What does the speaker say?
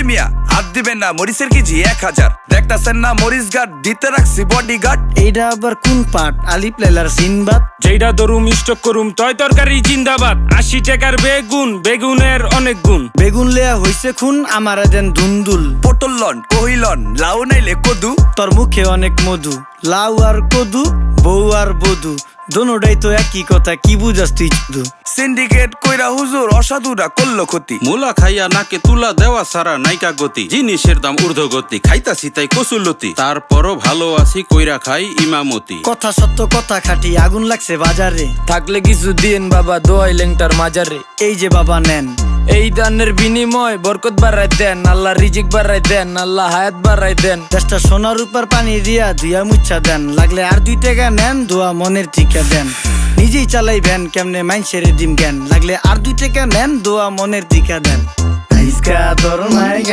মিয়া হাত দিবেন না, মরিচের কেজি 1000। দেখতাছেন না মরিচ গার্ড দিতে রাখছি বডি গার্ড। এইটা আবার কোন পাট? আলিপ লাইলার সিনবাদ। যেইটা ধরুম স্টক করুম তয় তরকারি জিন্দাবাদ। 80 টাকার বেগুন, বেগুনের অনেক গুণ। বেগুন লেয়া হইছে খুন, আমারে দেন ধুন্দুল। পটল লন, কহিলন, লাউ নাইলে কদু। তোর মুখে অনেক মধু, লাউ আর কদু, বউ আর বধু, দোনোটাই তো একই কথা, কি বুঝাস তুই শুধু? সিন্ডিকেট কইরা হুজুর অসাধুরা করলো ক্ষতি। মুলা খাইয়া নাকে তুলা দেওয়া সারা নাইকা গতি। জিনিসের দাম ঊর্ধ্বগতি, খাইতাছি তাই কচুলতি। তারপরও ভালো আছি কইরা খাই ইমামতি। কথা সত্য কথা খাটি, আগুন লাগছে বাজারে। থাকলে কিছু দিয়েন বাবা, দোয়াই লেংটার মাজারে। এই যে বাবা নেন, এই দানের বিনিময় বরকত বাড়াই দেন, আল্লাহ রিজিক বাড়াই দেন, আল্লাহ হায়াত বাড়াই দেন। দেশটা সোনার উপর পানি দিয়া ধুইয়া মুচ্ছা দেন। লাগলে আর 2 টাকা নেন, দোয়া মনের ঠিকা দেন। নিজেই চালাই ভ্যান, কেমনে মাইনসেরে দিম জ্ঞান। লাগলে আর 2 টাকা নেন, দোয়া মনের ঠিকা দেন।